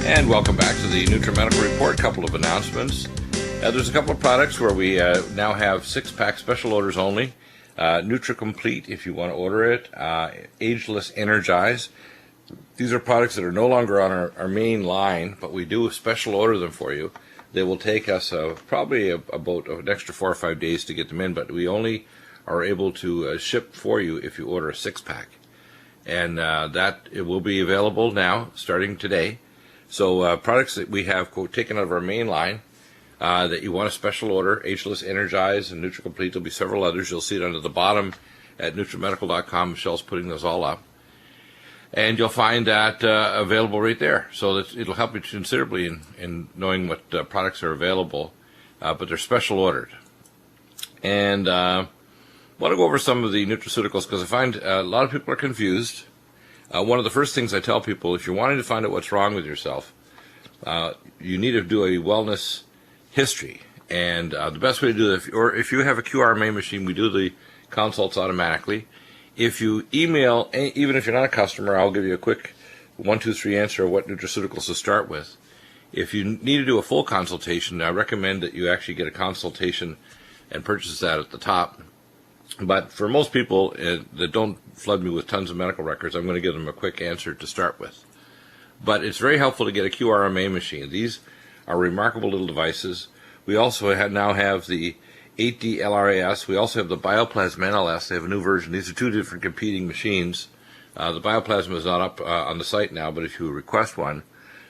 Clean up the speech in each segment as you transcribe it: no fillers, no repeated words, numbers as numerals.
And welcome back to the Nutrimedical Report. A couple of announcements. There's a couple of products where we now have 6-pack special orders only. NutriComplete, if you want to order it. Ageless Energize. These are products that are no longer on our main line, but we do special order them for you. They will take us probably about an extra 4 or 5 days to get them in, but we only are able to ship for you if you order a 6-pack. And that it will be available now, starting today. So products that we have taken out of our main line that you want a special order, Ageless Energize and NutriComplete. There'll be several others. You'll see it under the bottom at Nutrimedical.com. Michelle's putting those all up. And you'll find that available right there. So that it'll help you considerably in knowing what products are available, but they're special ordered. And I want to go over some of the nutraceuticals because I find a lot of people are confused. One of the first things I tell people, if you're wanting to find out what's wrong with yourself, you need to do a wellness history. And the best way to do that, or if you have a QRMA machine, we do the consults automatically. If you email, even if you're not a customer, I'll give you a quick 1, 2, 3 answer of what nutraceuticals to start with. If you need to do a full consultation, I recommend that you actually get a consultation and purchase that at the top. But for most people that don't flood me with tons of medical records, I'm going to give them a quick answer to start with. But it's very helpful to get a QRMA machine. These are remarkable little devices. We also now have the 8D LRAS. We also have the Bioplasma NLS. They have a new version. These are two different competing machines. The Bioplasma is not up on the site now, but if you request one,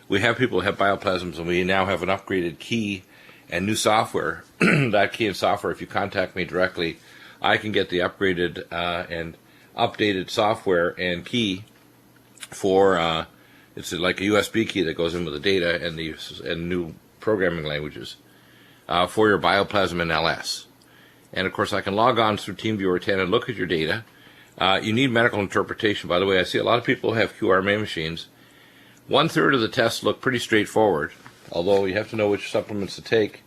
we have people who have Bioplasmas, and we now have an upgraded key and new software. That key and software, if you contact me directly, I can get the upgraded and updated software and key for, it's like a USB key that goes in with the data and new programming languages for your Bioplasma NLS. And of course, I can log on through TeamViewer 10 and look at your data. You need medical interpretation. By the way, I see a lot of people have QRMA machines. 1/3 of the tests look pretty straightforward, although you have to know which supplements to take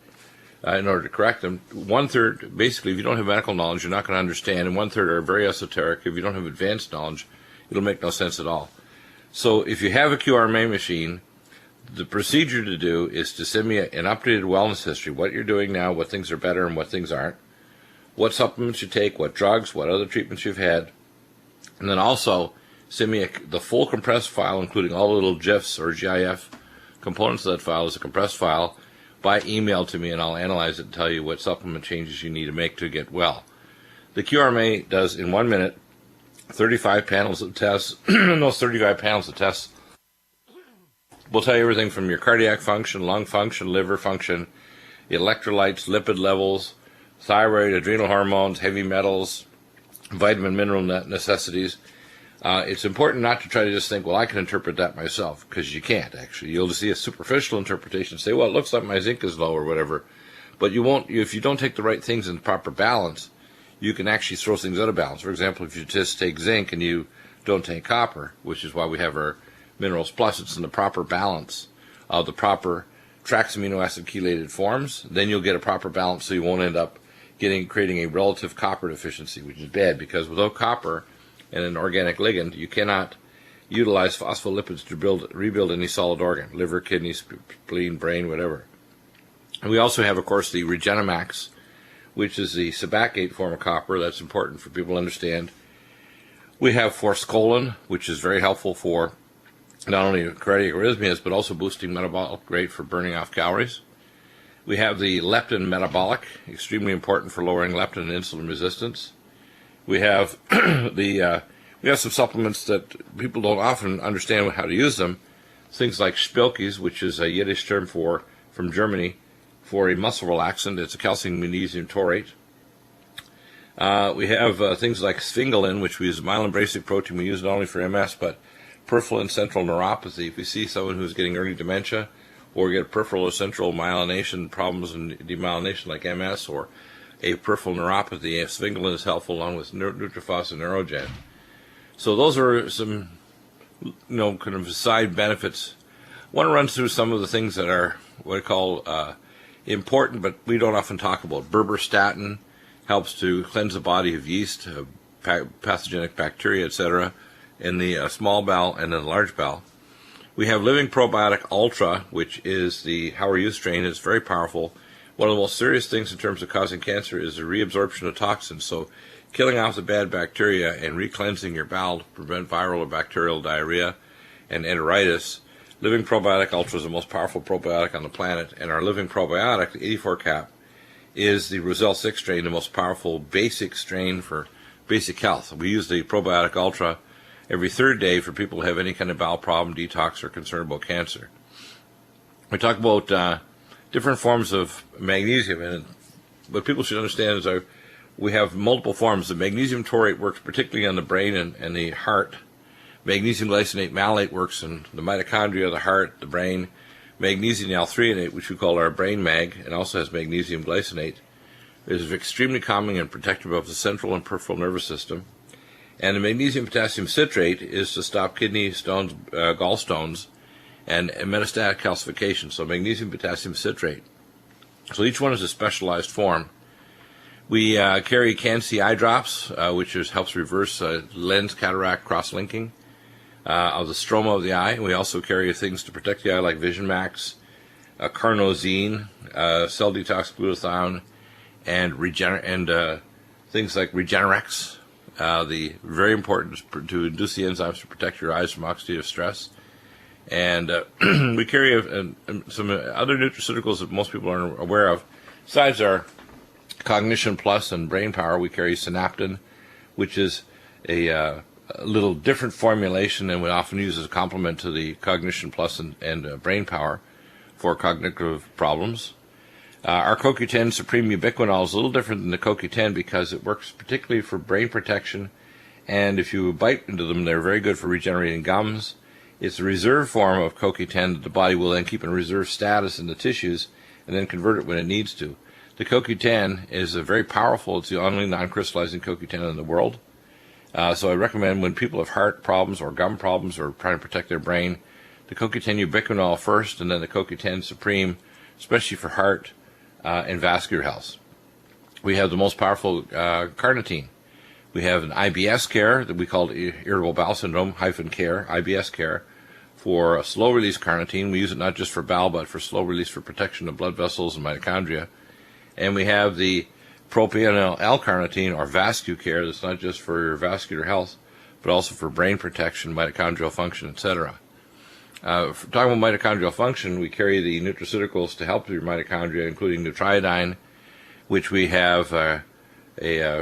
in order to correct them. 1/3, basically, if you don't have medical knowledge, you're not going to understand, and 1/3 are very esoteric. If you don't have advanced knowledge, it'll make no sense at all. So if you have a QRMA machine, the procedure to do is to send me an updated wellness history, what you're doing now, what things are better and what things aren't, what supplements you take, what drugs, what other treatments you've had, and then also send me the full compressed file, including all the little GIFs or GIF components of that file as a compressed file, by email to me, and I'll analyze it and tell you what supplement changes you need to make to get well. The QRMA does, in 1 minute, 35 panels of tests. And those 35 panels of tests will tell you everything from your cardiac function, lung function, liver function, electrolytes, lipid levels, thyroid, adrenal hormones, heavy metals, vitamin, mineral necessities. It's important not to try to just think, well, I can interpret that myself, because you can't, actually. You'll just see a superficial interpretation, say, well, it looks like my zinc is low or whatever. But you won't, if you don't take the right things in proper balance, you can actually throw things out of balance. For example, if you just take zinc and you don't take copper, which is why we have our Minerals Plus, it's in the proper balance of the proper trans amino acid chelated forms, then you'll get a proper balance so you won't end up creating a relative copper deficiency, which is bad, because without copper and an organic ligand, you cannot utilize phospholipids to rebuild any solid organ, liver, kidney, spleen, brain, whatever. And we also have, of course, the Regenemax, which is the sabacate form of copper. That's important for people to understand. We have forskolin, which is very helpful for not only cardiac arrhythmias, but also boosting metabolic rate for burning off calories. We have the leptin metabolic, extremely important for lowering leptin and insulin resistance. We have we have some supplements that people don't often understand how to use them. Things like Spilkes, which is a Yiddish term from Germany for a muscle relaxant. It's a calcium magnesium taurate. We have things like Sphingolin, which we use myelin-basic protein. We use not only for MS, but peripheral and central neuropathy. If we see someone who's getting early dementia, or get peripheral or central myelination problems and demyelination like MS, or a peripheral neuropathy, Sphingolin is helpful along with Nutrifos and Neurogen. So those are some, kind of side benefits. I want to run through some of the things that are what I call important, but we don't often talk about. Berberstatin helps to cleanse the body of yeast, pathogenic bacteria, etc., in the small bowel and in the large bowel. We have Living Probiotic Ultra, which is the How Are You strain. It's very powerful. One of the most serious things in terms of causing cancer is the reabsorption of toxins. So killing off the bad bacteria and re-cleansing your bowel to prevent viral or bacterial diarrhea and enteritis. Living Probiotic Ultra is the most powerful probiotic on the planet, and our Living Probiotic, the 84 cap, is the Roselle 6 strain, the most powerful basic strain for basic health. We use the Probiotic Ultra every third day for people who have any kind of bowel problem, detox, or concern about cancer. We talk about different forms of magnesium, and what people should understand is we have multiple forms. The magnesium taurate works particularly on the brain and the heart. Magnesium glycinate malate works in the mitochondria, the heart, the brain. Magnesium L-threonate, which we call our brain mag, and also has magnesium glycinate, is extremely calming and protective of the central and peripheral nervous system. And the magnesium potassium citrate is to stop kidney stones, gallstones, and metastatic calcification. So magnesium potassium citrate. So each one is a specialized form. We carry Can-C eye drops, which helps reverse lens cataract cross-linking of the stroma of the eye. We also carry things to protect the eye like Vision Max, carnosine, cell detox glutathione, and things like Regenerex. The very important to induce the enzymes to protect your eyes from oxidative stress. And we carry some other nutraceuticals that most people aren't aware of. Besides our Cognition Plus and Brain Power, we carry Synaptin, which is a little different formulation and we often use as a complement to the Cognition Plus and Brain Power for cognitive problems. Our CoQ10 Supreme Ubiquinol is a little different than the CoQ10 because it works particularly for brain protection, and if you bite into them, they're very good for regenerating gums. It's a reserve form of CoQ10 that the body will then keep in reserve status in the tissues and then convert it when it needs to. The CoQ10 is very powerful. It's the only non-crystallizing CoQ10 in the world. So I recommend when people have heart problems or gum problems or trying to protect their brain, the CoQ10 Ubiquinol first and then the CoQ10 Supreme, especially for heart and vascular health. We have the most powerful carnitine. We have an IBS care that we call irritable bowel syndrome -care, IBS care, for slow-release carnitine. We use it not just for bowel, but for slow release for protection of blood vessels and mitochondria. And we have the propionyl L-carnitine, or VascuCare, that's not just for your vascular health, but also for brain protection, mitochondrial function, etc. Talking about mitochondrial function, we carry the nutraceuticals to help your mitochondria, including Nutriodine, which we have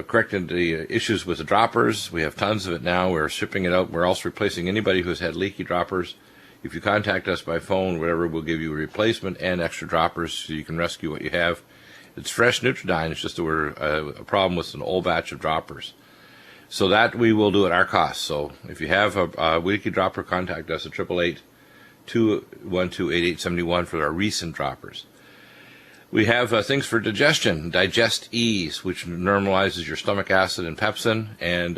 corrected the issues with the droppers. We have tons of it now. We're shipping it out. We're also replacing anybody who's had leaky droppers. If you contact us by phone, whatever, we'll give you a replacement and extra droppers so you can rescue what you have. It's fresh Nutriodine. It's just that we're a problem with an old batch of droppers. So that we will do at our cost. So if you have a leaky dropper, contact us at 888-212-8871 for our recent droppers. We have things for digestion, Digest Ease, which normalizes your stomach acid and pepsin, and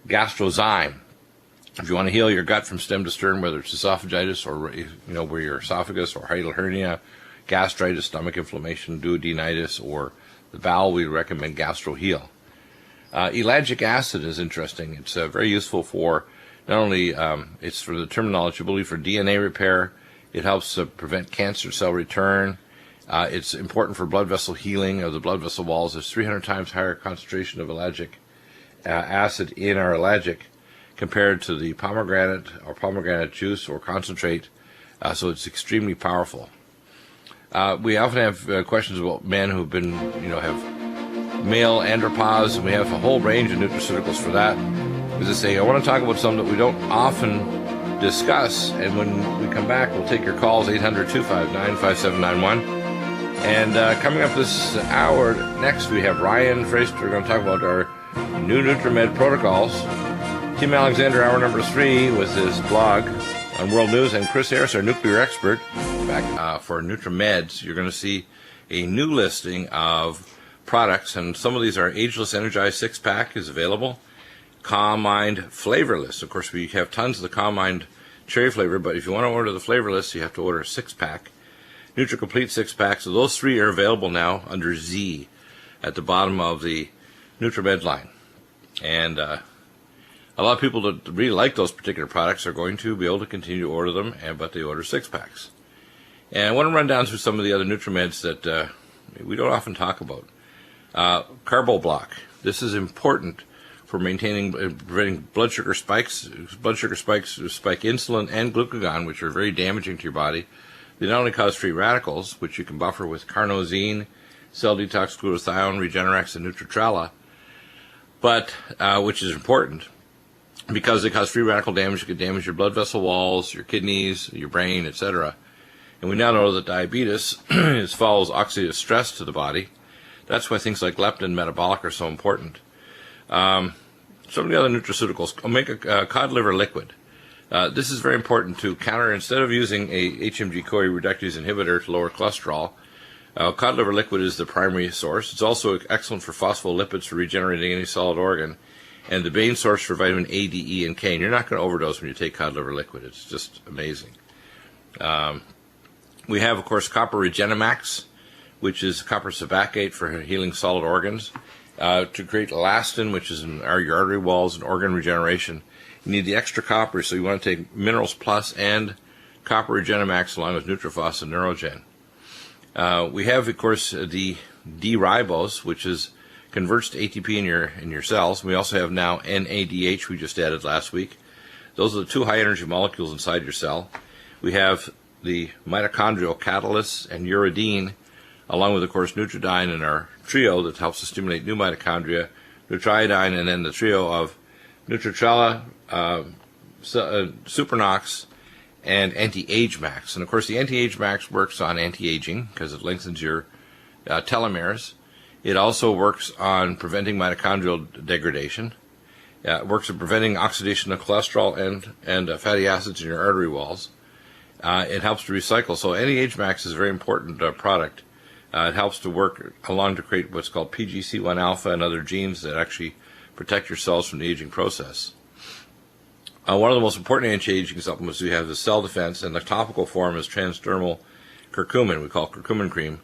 Gastrozyme. If you want to heal your gut from stem to stern, whether it's esophagitis or where your esophagus or hiatal hernia, gastritis, stomach inflammation, duodenitis, or the bowel, we recommend GastroHeal. Ellagic acid is interesting. It's very useful for not only it's for the terminology, I believe, for DNA repair. It helps prevent cancer cell return. It's important for blood vessel healing of the blood vessel walls. There's 300 times higher concentration of ellagic acid in our ellagic compared to the pomegranate or pomegranate juice or concentrate. So it's extremely powerful. We often have questions about men who've been, have male andropause, and we have a whole range of nutraceuticals for that. As I say, I want to talk about something that we don't often discuss, and when we come back, we'll take your calls, 800-259-5791. And coming up this hour, next we have Ryan Fraser. We're going to talk about our new Nutrimed protocols. Tim Alexander, hour number 3, with his blog on World News, and Chris Harris, our nuclear expert, back for Nutrimeds. You're going to see a new listing of products, and some of these are Ageless Energized 6-pack is available. Calm Mind Flavorless. Of course, we have tons of the Calm Mind cherry flavor, but if you want to order the flavorless, you have to order a 6-pack. NutriComplete 6-pack. So those 3 are available now under Z at the bottom of the Nutrimed line. And A lot of people that really like those particular products are going to be able to continue to order them, but they order 6-packs. And I want to run down through some of the other Nutrimeds that we don't often talk about. Carbo Block. This is important for maintaining, preventing blood sugar spikes. Blood sugar spikes spike insulin and glucagon, which are very damaging to your body. They not only cause free radicals, which you can buffer with carnosine, cell detox, glutathione, Regenerex, and Nutritrella, but which is important because they cause free radical damage. It can damage your blood vessel walls, your kidneys, your brain, etc. And we now know that diabetes follows oxidative stress to the body. That's why things like leptin and metabolic are so important. Some of the other nutraceuticals, omega cod liver liquid. This is very important to counter, instead of using a HMG-CoA reductase inhibitor to lower cholesterol, cod liver liquid is the primary source. It's also excellent for phospholipids for regenerating any solid organ, and the main source for vitamin A, D, E, and K. And you're not going to overdose when you take cod liver liquid. It's just amazing. We have, of course, copper Regenemax, which is copper sabacate for healing solid organs. To create elastin, which is in your artery walls and organ regeneration, you need the extra copper, so you want to take Minerals Plus and copper Regenemax along with Nutrifos and Neurogen. We have, of course, the D-ribose, which converts to ATP in your cells. We also have now NADH, we just added last week. Those are the 2 high-energy molecules inside your cell. We have the mitochondrial catalysts and uridine, along with, of course, Nutridyne and our trio that helps to stimulate new mitochondria, Nutriodine, and then the trio of Nutritrella, Supernox, and Anti-Age Max. And, of course, the Anti-Age Max works on anti-aging because it lengthens your telomeres. It also works on preventing mitochondrial degradation. It works on preventing oxidation of cholesterol and fatty acids in your artery walls. It helps to recycle. So Anti-Age Max is a very important product. It helps to work along to create what's called PGC1 alpha and other genes that actually protect your cells from the aging process. One of the most important anti-aging supplements we have is Cell Defense, and the topical form is transdermal curcumin. We call it curcumin cream.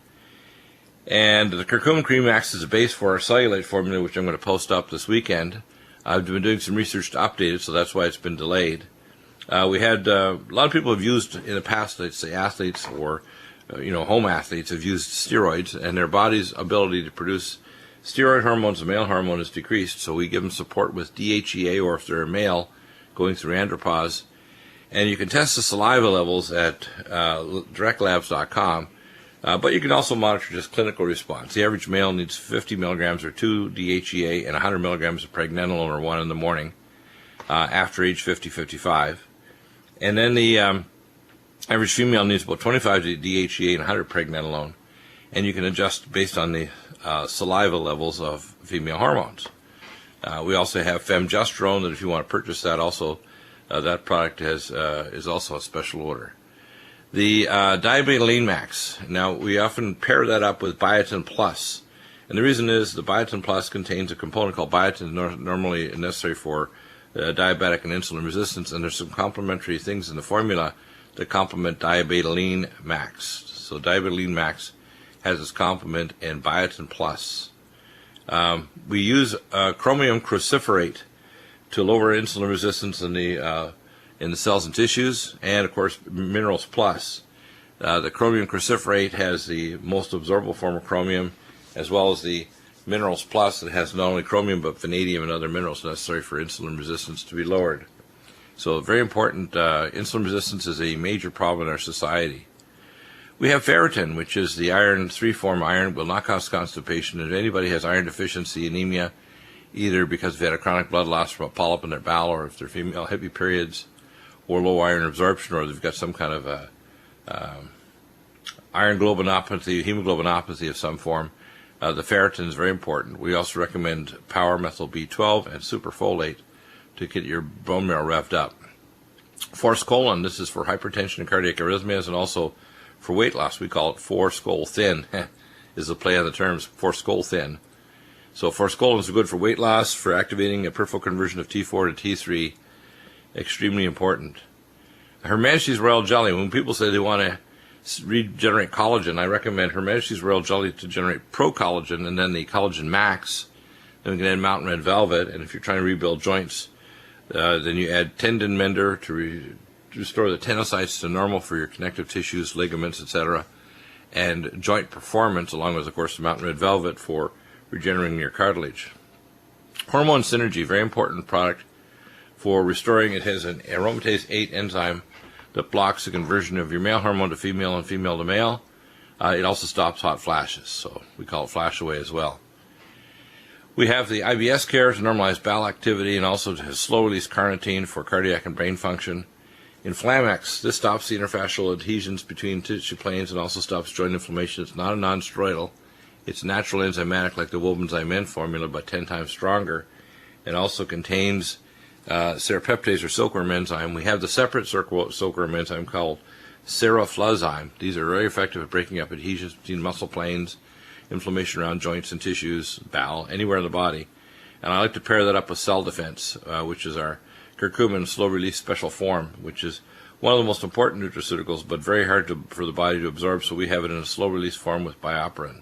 And the curcumin cream acts as a base for our cellulite formula, which I'm going to post up this weekend. I've been doing some research to update it, so that's why it's been delayed. We had a lot of people have used in the past, let's say athletes or home athletes have used steroids, and their body's ability to produce steroid hormones, the male hormone, is decreased. So we give them support with DHEA, or if they're a male, going through andropause. And you can test the saliva levels at directlabs.com, but you can also monitor just clinical response. The average male needs 50 milligrams or 2 DHEA and 100 milligrams of pregnenolone or 1 in the morning after age 50-55. And then the average female needs about 25 DHEA and 100 pregnenolone, and you can adjust based on the saliva levels of female hormones. We also have femgesterone, that if you want to purchase that, also that product is also a special order. The Diabetoline Max. Now, we often pair that up with Biotin Plus, and the reason is the Biotin Plus contains a component called biotin, normally necessary for diabetic and insulin resistance, and there's some complementary things in the formula that complement Diabetoline Max. So Diabetoline Max has its complement in Biotin Plus. We use chromium cruciferate to lower insulin resistance in the cells and tissues, and of course Minerals Plus. The chromium cruciferate has the most absorbable form of chromium, as well as the Minerals Plus that has not only chromium but vanadium and other minerals necessary for insulin resistance to be lowered. So very important. Insulin resistance is a major problem in our society. We have ferritin, which is the iron, 3-form iron, will not cause constipation. If anybody has iron deficiency, anemia, either because they've had a chronic blood loss from a polyp in their bowel, or if they're female, heavy periods, or low iron absorption, or they've got some kind of iron globinopathy, hemoglobinopathy of some form, the ferritin is very important. We also recommend Power Methyl B12 and superfolate to get your bone marrow revved up. Forskolin, this is for hypertension and cardiac arrhythmias, and also for weight loss. We call it Forskol Thin, is the play on the terms, Forskol Thin. So Forskolin is good for weight loss, for activating a peripheral conversion of T4 to T3, extremely important. Her Majesty's Royal Jelly, when people say they want to regenerate collagen, I recommend Her Majesty's Royal Jelly to generate pro-collagen, and then the Collagen Max. Then we can add Mountain Red Velvet, and if you're trying to rebuild joints, Then you add tendon mender to restore the tenocytes to normal for your connective tissues, ligaments, etc. And joint performance, along with, of course, the Mountain Red Velvet for regenerating your cartilage. Hormone Synergy, very important product for restoring. It has an aromatase 8 enzyme that blocks the conversion of your male hormone to female and female to male. It also stops hot flashes, so we call it flash away as well. We have the IBS care to normalize bowel activity and also has slow-release carnitine for cardiac and brain function. Inflamex, this stops the interfascial adhesions between tissue planes and also stops joint inflammation. It's not a non-steroidal. It's natural enzymatic like the Wobenzyme N formula, but 10 times stronger. It also contains serrapeptase or silkworm enzyme. We have the separate silkworm enzyme called seroflozyme. These are very effective at breaking up adhesions between muscle planes, inflammation around joints and tissues, bowel, anywhere in the body. And I like to pair that up with Cell Defense, which is our curcumin slow-release special form, which is one of the most important nutraceuticals, but very hard for the body to absorb, so we have it in a slow-release form with bioperin,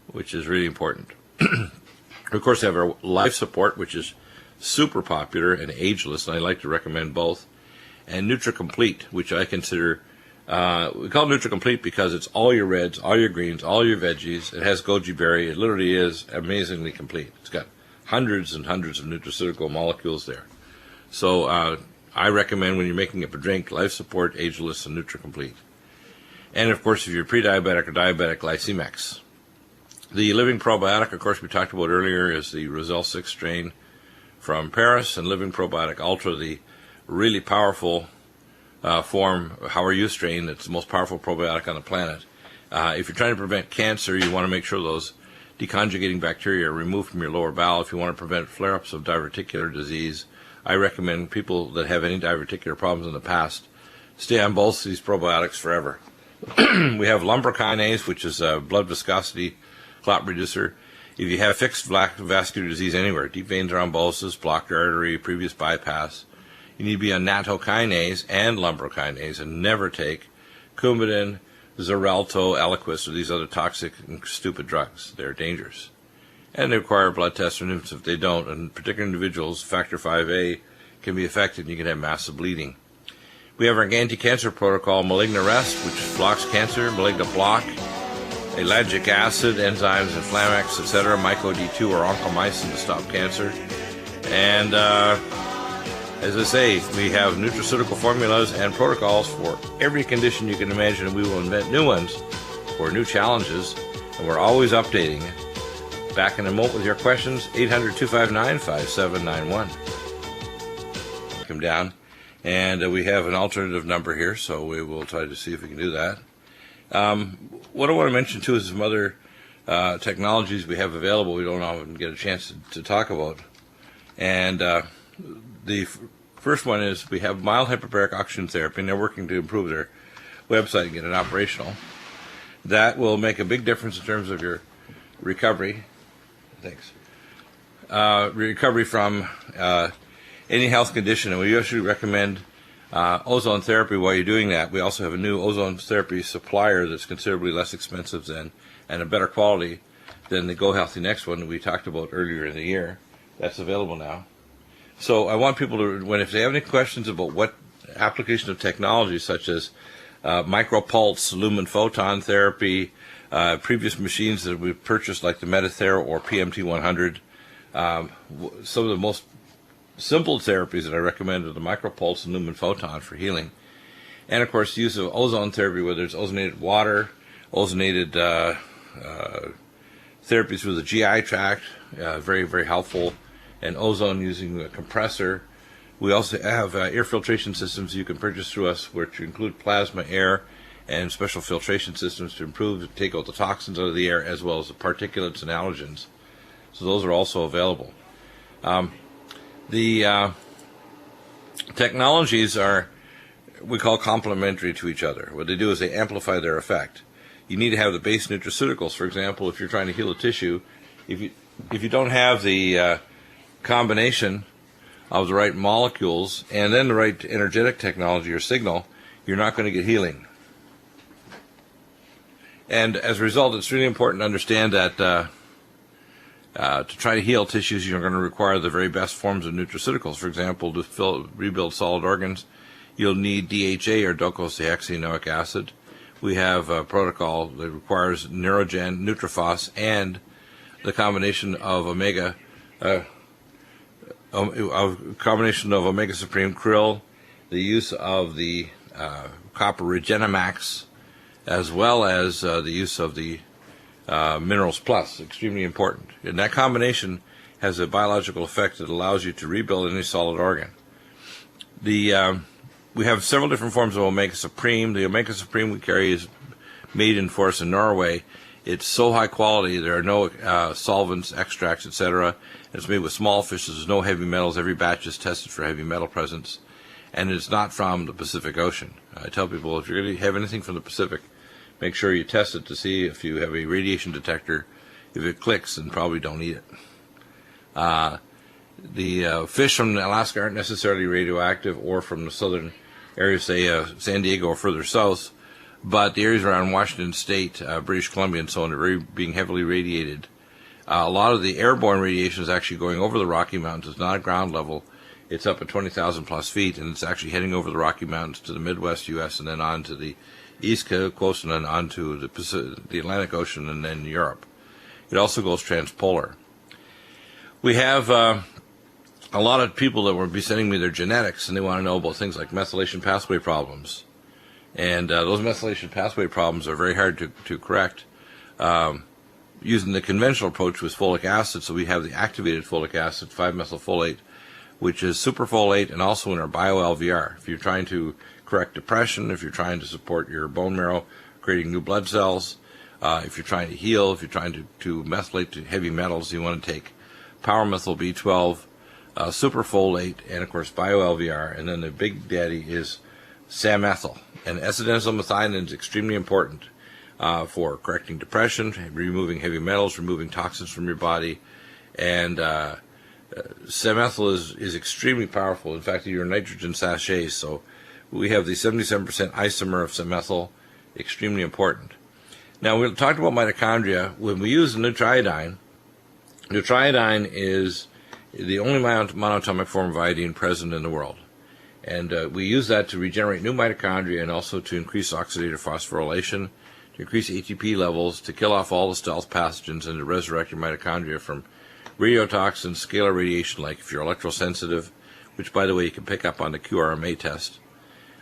which is really important. Of course, we have our Life Support, which is super popular and ageless, and I like to recommend both. And NutriComplete, which I consider, we call it NutriComplete because it's all your reds, all your greens, all your veggies. It has goji berry. It literally is amazingly complete. It's got hundreds and hundreds of nutraceutical molecules there. So I recommend when you're making up a drink, Life Support, Ageless, and NutriComplete. And of course, if you're pre-diabetic or diabetic, Glycemex. The Living Probiotic, of course, we talked about earlier, is the Roselle 6 strain from Paris, and Living Probiotic Ultra, the really powerful form, How Are You strain, that's the most powerful probiotic on the planet. If you're trying to prevent cancer, you want to make sure those deconjugating bacteria are removed from your lower bowel. If you want to prevent flare-ups of diverticular disease, I recommend people that have any diverticular problems in the past stay on both these probiotics forever. We have lumbrokinase, which is a blood viscosity clot reducer. If you have fixed vascular disease anywhere, deep vein thrombosis, blocked artery, previous bypass, you need to be on nattokinase and lumbrokinase and never take Coumadin, Xarelto, Eliquis, or these other toxic and stupid drugs. They're dangerous. And they require blood tests, and if they don't, in particular individuals, factor 5A can be affected and you can have massive bleeding. We have our anti-cancer protocol, Maligna Rest, which blocks cancer, Maligna Block, ellagic acid, enzymes, Inflamex, etc., myco-D2 or oncomycin to stop cancer. And as I say, we have nutraceutical formulas and protocols for every condition you can imagine, and we will invent new ones for new challenges, and we're always updating. Back in a moment with your questions, 800-259-5791. Come down, and we have an alternative number here, so we will try to see if we can do that. What I want to mention, too, is some other technologies we have available we don't often get a chance to talk about. And the first one is we have mild hyperbaric oxygen therapy, and they're working to improve their website and get it operational. That will make a big difference in terms of your recovery. Thanks. Recovery from any health condition, and we usually recommend ozone therapy while you're doing that. We also have a new ozone therapy supplier that's considerably less expensive than and a better quality than the Go Healthy Next one that we talked about earlier in the year. That's available now. So I want people to, if they have any questions about what application of technology such as micropulse, lumen photon therapy, previous machines that we've purchased like the Medithera or PMT100, some of the most simple therapies that I recommend are the micropulse and lumen photon for healing. And of course, the use of ozone therapy, whether it's ozonated water, ozonated therapy through the GI tract, very, very helpful, and ozone using a compressor. We also have air filtration systems you can purchase through us, which include plasma air and special filtration systems to take out the toxins out of the air, as well as the particulates and allergens. So those are also available. The technologies are, we call complementary to each other. What they do is they amplify their effect. You need to have the base nutraceuticals. For example, if you're trying to heal a tissue, if you don't have the combination of the right molecules and then the right energetic technology or signal, you're not going to get healing. And as a result, it's really important to understand that To try to heal tissues, you're going to require the very best forms of nutraceuticals. For example, to rebuild solid organs, you'll need DHA or docosahexaenoic acid. We have a protocol that requires Neurogen, Nutrifos, and the combination of Omega Supreme Krill, the use of the copper Regenamax, as well as the use of the Minerals Plus, extremely important. And that combination has a biological effect that allows you to rebuild any solid organ. We have several different forms of Omega Supreme. The Omega Supreme we carry is made in force in Norway. It's so high quality, there are no solvents, extracts, etc. It's made with small fishes, there's no heavy metals. Every batch is tested for heavy metal presence. And it's not from the Pacific Ocean. I tell people, if you're going to have anything from the Pacific, make sure you test it to see if you have a radiation detector. If it clicks, then probably don't eat it. The fish from Alaska aren't necessarily radioactive, or from the southern areas, say San Diego or further south, but the areas around Washington State, British Columbia, and so on are being heavily radiated. A lot of the airborne radiation is actually going over the Rocky Mountains. It's not at ground level. It's up at 20,000 plus feet, and it's actually heading over the Rocky Mountains to the Midwest U.S. and then on to the East Coast and then on to the Atlantic Ocean and then Europe. It also goes transpolar. We have a lot of people that will be sending me their genetics, and they want to know about things like methylation pathway problems. And those methylation pathway problems are very hard to correct using the conventional approach with folic acid. So we have the activated folic acid, 5-methylfolate, which is superfolate, and also in our bio-LVR. If you're trying to correct depression, if you're trying to support your bone marrow, creating new blood cells, if you're trying to heal, if you're trying to methylate to heavy metals, you want to take power-methyl B12, superfolate, and of course bio-LVR. And then the big daddy is samethyl. And S-adenosylmethionine is extremely important for correcting depression, removing heavy metals, removing toxins from your body. And samethyl is extremely powerful. In fact, your nitrogen sachets. So we have the 77% isomer of samethyl, extremely important. Now, we talked about mitochondria. When we use Nutrimedical, Nutrimedical is the only monatomic form of iodine present in the world. And we use that to regenerate new mitochondria and also to increase oxidative phosphorylation, to increase ATP levels, to kill off all the stealth pathogens, and to resurrect your mitochondria from radiotoxins, scalar radiation, like if you're electrosensitive, which, by the way, you can pick up on the QRMA test.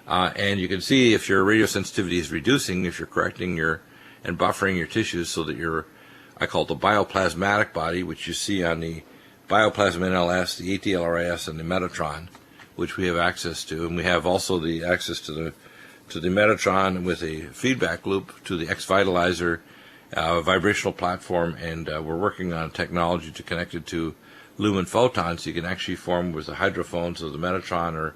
And you can see if your radiosensitivity is reducing, if you're correcting and buffering your tissues so that I call it the bioplasmatic body, which you see on the bioplasm NLS, the ATLRAS, and the Metatron, which we have access to. And we have also the access to the Metatron with a feedback loop to the X-Vitalizer vibrational platform, and we're working on technology to connect it to lumen photons, so you can actually form with the hydrophones of the Metatron or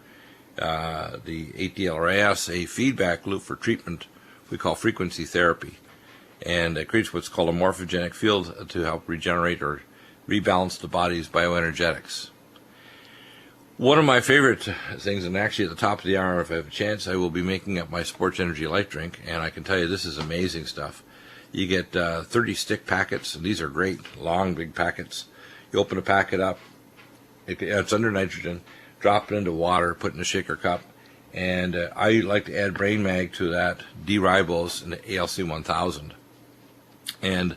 the ATLRAS a feedback loop for treatment we call frequency therapy. And it creates what's called a morphogenic field to help regenerate or rebalance the body's bioenergetics. One of my favorite things, and actually at the top of the hour, if I have a chance, I will be making up my Sports Energy Light Drink, and I can tell you this is amazing stuff. You get 30 stick packets, and these are great, long, big packets. You open a packet up, it's under nitrogen, drop it into water, put it in a shaker cup, and I like to add Brain Mag to that, D-ribose, and the ALC 1000. And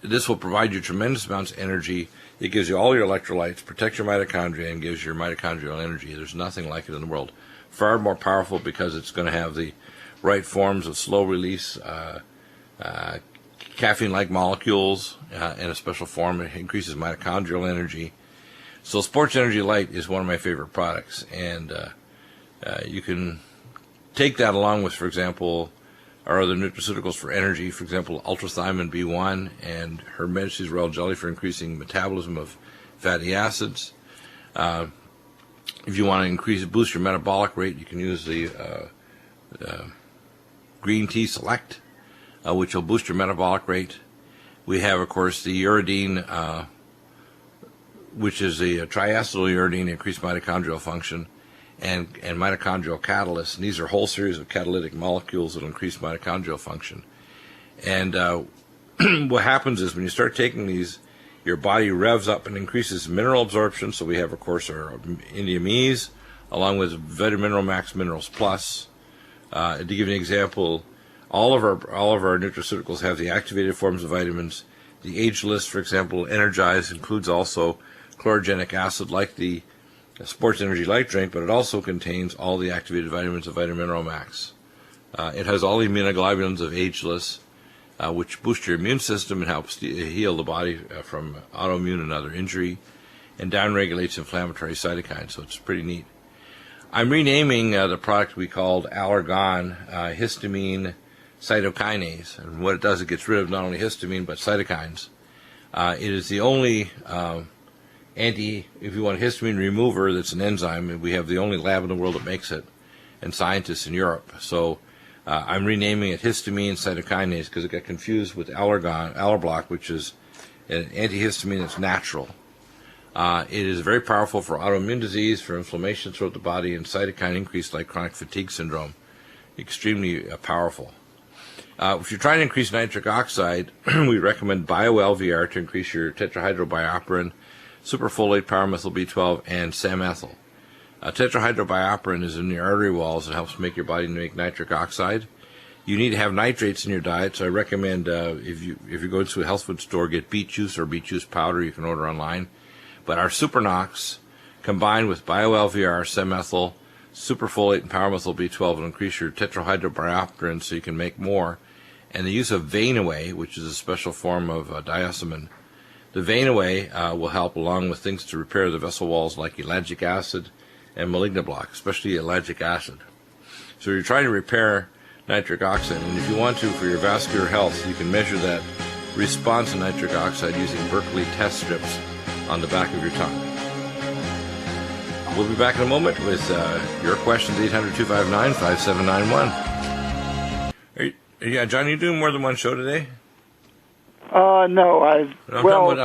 this will provide you tremendous amounts of energy. It gives you all your electrolytes, protects your mitochondria, and gives your mitochondrial energy. There's nothing like it in the world. Far more powerful because it's going to have the right forms of slow release, caffeine-like molecules in a special form. It increases mitochondrial energy. So Sports Energy Light is one of my favorite products. And you can take that along with, for example, our other nutraceuticals for energy, for example, ultrathymine B1 and Her Majesty's Royal Jelly for increasing metabolism of fatty acids. If you want to boost your metabolic rate, you can use the Green Tea Select, which will boost your metabolic rate. We have, of course, the uridine, which is a triacetyl uridine, increased mitochondrial function, and mitochondrial catalysts. And these are a whole series of catalytic molecules that will increase mitochondrial function. And what happens is when you start taking these your body revs up and increases mineral absorption. So we have, of course, our Indiamese, along with Vitamineral Max Minerals Plus. To give you an example, all of our nutraceuticals have the activated forms of vitamins. The Ageless, for example, Energize, includes also chlorogenic acid, like the Sports Energy Light Drink, but it also contains all the activated vitamins of Vitamineral Max. It has all the immunoglobulins of Ageless, which boost your immune system and helps heal the body from autoimmune and other injury, and downregulates inflammatory cytokines, so it's pretty neat. I'm renaming the product we called Allergon Histamine Cytokinase, and what it does, it gets rid of not only histamine but cytokines. It is the only if you want, histamine remover that's an enzyme, and we have the only lab in the world that makes it, and scientists in Europe. So I'm renaming it Histamine Cytokinase because it got confused with Allerblock, which is an antihistamine that's natural. It is very powerful for autoimmune disease, for inflammation throughout the body, and cytokine increase like chronic fatigue syndrome. Extremely powerful. If you're trying to increase nitric oxide, we recommend BioLVR to increase your tetrahydrobiopterin, superfolate, pyromethyl B12, and samethyl. Tetrahydrobiopterin is in your artery walls and helps make your body make nitric oxide. You need to have nitrates in your diet, so I recommend if you go to a health food store, get beet juice or beet juice powder. You can order online. But our Supernox, combined with BioLVR, samethyl, superfolate, and pyromethyl B12, will increase your tetrahydrobiopterin so you can make more. And the use of Vein Away, which is a special form of diosmin. The Vein Away will help, along with things to repair the vessel walls like ellagic acid and malignoblock, especially ellagic acid. So you're trying to repair nitric oxide, and if you want to, for your vascular health, you can measure that response to nitric oxide using Berkeley test strips on the back of your tongue. We'll be back in a moment with your questions, 800-259-5791. John, are you doing more than one show today? No, I'm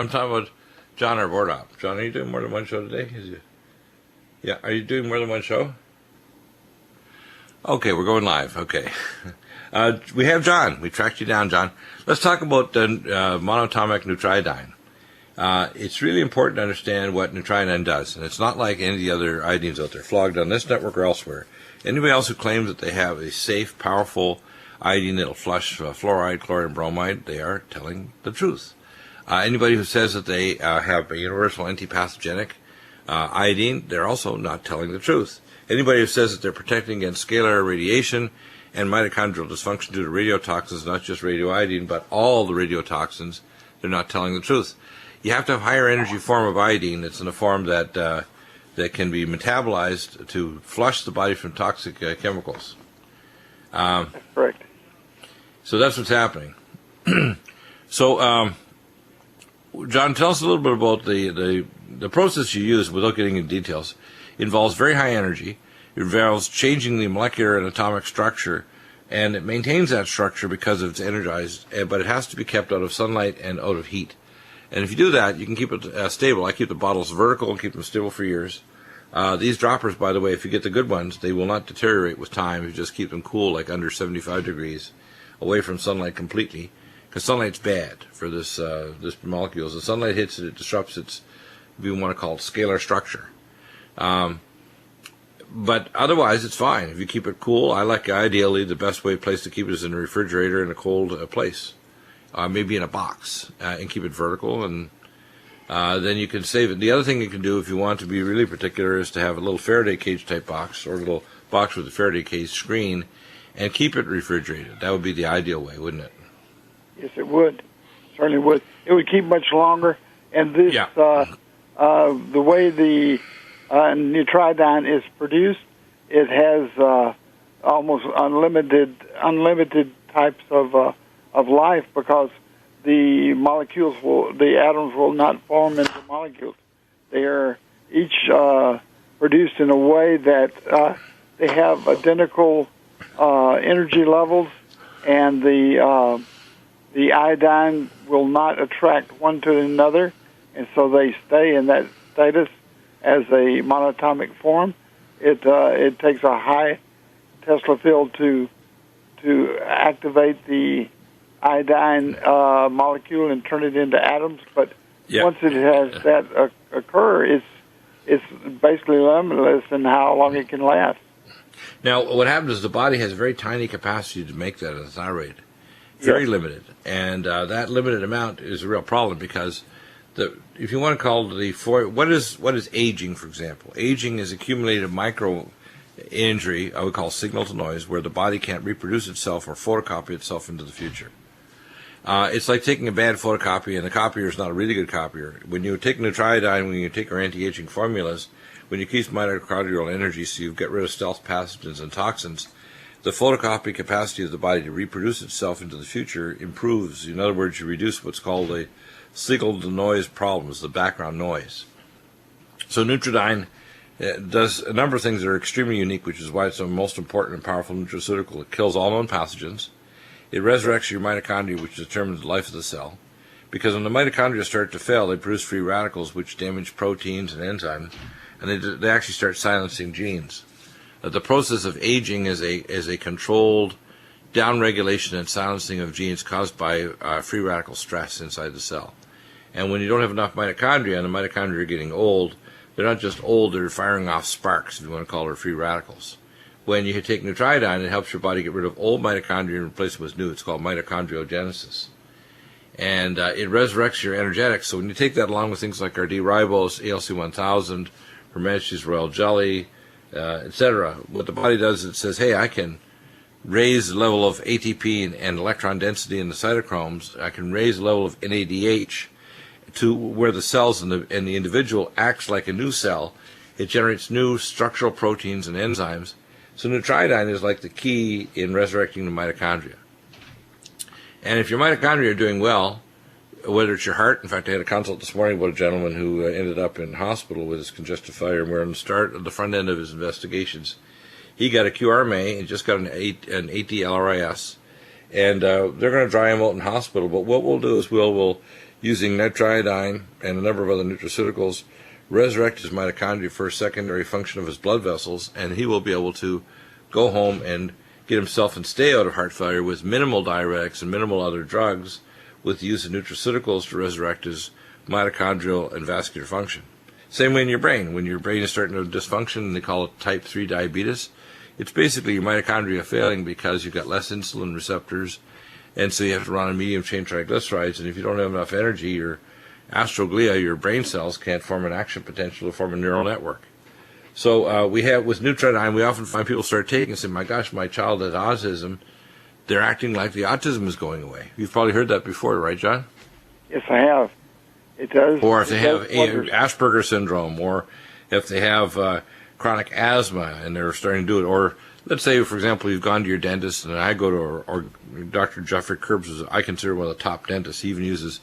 talking about John, our board op. John, are you doing more than one show today? Yeah, are you doing more than one show? Okay, we're going live. Okay. We have John. We tracked you down, John. Let's talk about monatomic Nutriodine. It's really important to understand what Nutriodine does, and it's not like any of the other iodines out there, flogged on this network or elsewhere. Anybody else who claims that they have a safe, powerful iodine that'll flush fluoride, chloride, and bromide, they are telling the truth. Anybody who says that they have a universal antipathogenic iodine, they're also not telling the truth. Anybody who says that they're protecting against scalar radiation and mitochondrial dysfunction due to radiotoxins, not just radioiodine, but all the radiotoxins, they're not telling the truth. You have to have higher energy form of iodine that's in a form that that can be metabolized to flush the body from toxic chemicals. That's correct. So that's what's happening. So, John, tell us a little bit about the process you use without getting into details. It involves very high energy. It involves changing the molecular and atomic structure, and it maintains that structure because it's energized, but it has to be kept out of sunlight and out of heat. And if you do that, you can keep it stable. I keep the bottles vertical and keep them stable for years. These droppers, by the way, if you get the good ones, they will not deteriorate with time. You just keep them cool, like under 75 degrees, away from sunlight completely, because sunlight's bad for this molecule. As the sunlight hits it, it disrupts its, if you want to call it, scalar structure. But otherwise, it's fine. If you keep it cool, I like ideally the best place to keep it is in a refrigerator in a cold place, maybe in a box, and keep it vertical, and then you can save it. The other thing you can do if you want to be really particular is to have a little Faraday cage type box or a little box with a Faraday cage screen and keep it refrigerated. That would be the ideal way, wouldn't it? Yes, it would. Certainly would. It would keep much longer. And this, the way the Nutriodine is produced, it has almost unlimited types of life, because the the atoms will not form into molecules. They are each produced in a way that they have identical energy levels, and the iodine will not attract one to another, and so they stay in that status as a monatomic form. It takes a high Tesla field to activate the iodine molecule and turn it into atoms, but once it has that occur, it's basically limitless in how long it can last. Now, what happens is the body has a very tiny capacity to make that in the thyroid, very limited, and that limited amount is a real problem because if you want to call what is aging, for example? Aging is accumulated micro injury, I would call signal to noise, where the body can't reproduce itself or photocopy itself into the future. It's like taking a bad photocopy, and the copier is not a really good copier. When you take Nutrimedical, when you take our anti-aging formulas, when you keep mitochondrial energy, so you get rid of stealth pathogens and toxins, the photocopy capacity of the body to reproduce itself into the future improves. In other words, you reduce what's called the signal to noise problems, the background noise. So Nutridyne does a number of things that are extremely unique, which is why it's the most important and powerful nutraceutical. It kills all known pathogens. It resurrects your mitochondria, which determines the life of the cell. Because when the mitochondria start to fail, they produce free radicals, which damage proteins and enzymes, and they actually start silencing genes. The process of aging is a controlled downregulation and silencing of genes caused by free radical stress inside the cell. And when you don't have enough mitochondria, and the mitochondria are getting old, they're not just old, they're firing off sparks, if you want to call it, free radicals. When you take Nutrimedical, it helps your body get rid of old mitochondria and replace them with new. It's called mitochondriogenesis. And it resurrects your energetics. So when you take that along with things like our D-ribose, ALC-1000, Hermetic's Royal Jelly, etc., what the body does, it says, hey, I can raise the level of ATP and electron density in the cytochromes. I can raise the level of NADH to where the cells in the individual acts like a new cell. It generates new structural proteins and enzymes. So Nutrimedical is like the key in resurrecting the mitochondria. And if your mitochondria are doing well, whether it's your heart, in fact, I had a consult this morning with a gentleman who ended up in hospital with his congestive failure, and we're on the front end of his investigations. He got a QRMA and just got an AT-LRIS, and they're going to dry him out in hospital. But what we'll do is we'll using Nutrimedical and a number of other nutraceuticals, resurrect his mitochondria for a secondary function of his blood vessels, and he will be able to go home and get himself and stay out of heart failure with minimal diuretics and minimal other drugs, with the use of nutraceuticals to resurrect his mitochondrial and vascular function. Same way in your brain. When your brain is starting to dysfunction, they call it type 3 diabetes. It's basically your mitochondria failing because you've got less insulin receptors, and so you have to run on medium-chain triglycerides, and if you don't have enough energy, your astroglia, your brain cells, can't form an action potential to form a neural network. So we have, with Nutrimedical, we often find people start taking and say, my gosh, my child has autism. They're acting like the autism is going away. You've probably heard that before, right, John? Yes, I have. It does. Or if they have Asperger's syndrome, or if they have chronic asthma and they're starting to do it, or let's say, for example, you've gone to your dentist, and I go to, or Dr. Jeffrey Curbs, is I consider one of the top dentists. He even uses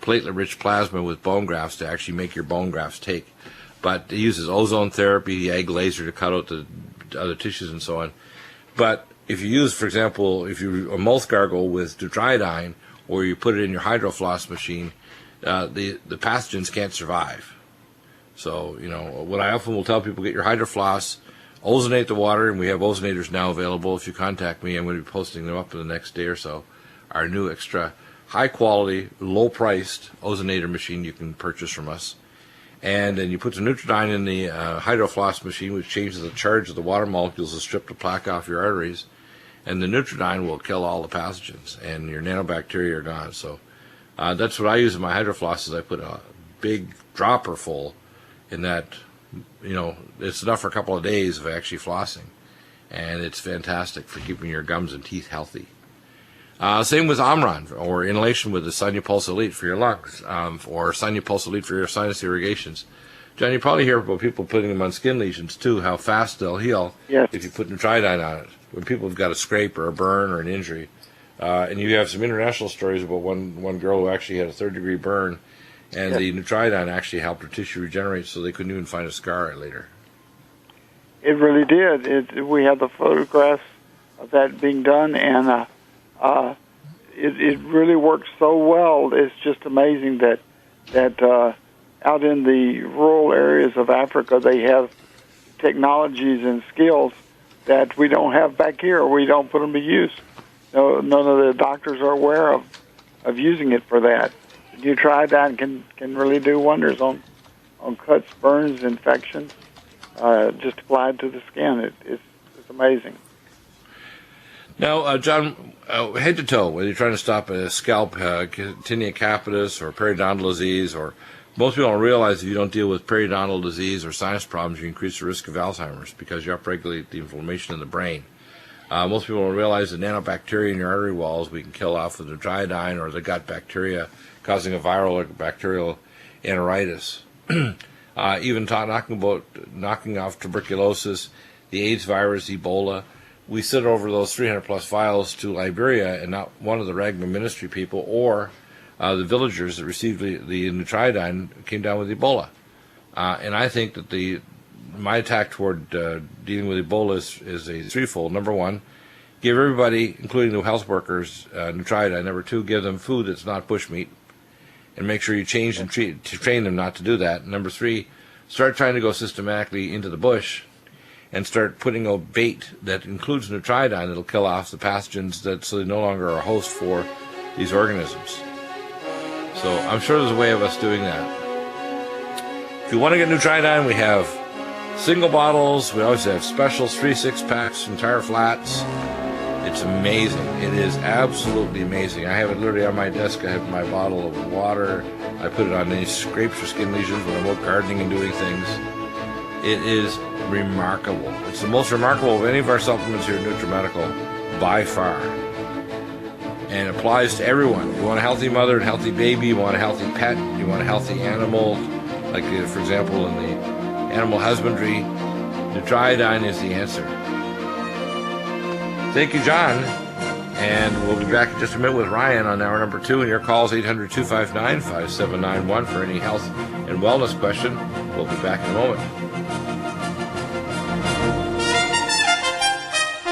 platelet-rich plasma with bone grafts to actually make your bone grafts take. But he uses ozone therapy, egg laser to cut out the other tissues and so on. But if you use, for example, if you a mouth gargle with Nutrimedical, or you put it in your hydrofloss machine, the pathogens can't survive. So, what I often will tell people, get your hydrofloss, ozonate the water, and we have ozonators now available. If you contact me, I'm going to be posting them up in the next day or so. Our new extra high-quality, low-priced ozonator machine you can purchase from us. And then you put the Nutrimedical in the hydrofloss machine, which changes the charge of the water molecules to strip the plaque off your arteries. And the Nutrimedical will kill all the pathogens, and your nanobacteria are gone. So that's what I use in my hydrofloss, is I put a big dropper full in that, it's enough for a couple of days of actually flossing. And it's fantastic for keeping your gums and teeth healthy. Same with Omron, or inhalation with the Sinupulse Elite for your lungs, or Sinupulse Elite for your sinus irrigations. John, you probably hear about people putting them on skin lesions, too, how fast they'll heal if you put Nutrimedical on it. When people have got a scrape or a burn or an injury. And you have some international stories about one girl who actually had a third-degree burn, and the Nutrimedical actually helped her tissue regenerate, so they couldn't even find a scar later. It really did. We had the photographs of that being done, and it really works so well. It's just amazing that out in the rural areas of Africa, they have technologies and skills that we don't have back here. We don't put them to use. No, none of the doctors are aware of using it for that. Nutrimedical can really do wonders on cuts, burns, infections. Just applied to the skin, it's amazing. Now, John, head to toe, whether you're trying to stop a scalp tinea capitis or periodontal disease, or most people don't realize if you don't deal with periodontal disease or sinus problems, you increase the risk of Alzheimer's because you upregulate the inflammation in the brain. Most people don't realize the nanobacteria in your artery walls we can kill off with Nutrimedical or the gut bacteria causing a viral or bacterial enteritis. Even knocking off tuberculosis, the AIDS virus, Ebola. We sent over those 300-plus files to Liberia, and not one of the Ragma ministry people or the villagers that received the Nutrimedical came down with Ebola. And I think that my attack toward dealing with Ebola is a threefold. Number one, give everybody, including the health workers, Nutrimedical. Number two, give them food that's not bushmeat, and make sure you change and train them not to do that. Number three, start trying to go systematically into the bush and start putting a bait that includes Nutrimedical that'll kill off the pathogens so they no longer are a host for these organisms. So I'm sure there's a way of us doing that. If you want to get Nutrimedical, we have single bottles. We always have specials, 3 6-packs, entire flats. It's amazing. It is absolutely amazing. I have it literally on my desk. I have my bottle of water. I put it on any scrapes or skin lesions when I'm out gardening and doing things. It is remarkable. It's the most remarkable of any of our supplements here at Nutrimedical by far. And it applies to everyone. You want a healthy mother and healthy baby, you want a healthy pet, you want a healthy animal, like for example in the animal husbandry, Nutrimedical is the answer. Thank you, John. And we'll be back in just a minute with Ryan on hour number 2. And your call is 800-259-5791 for any health and wellness question. We'll be back in a moment.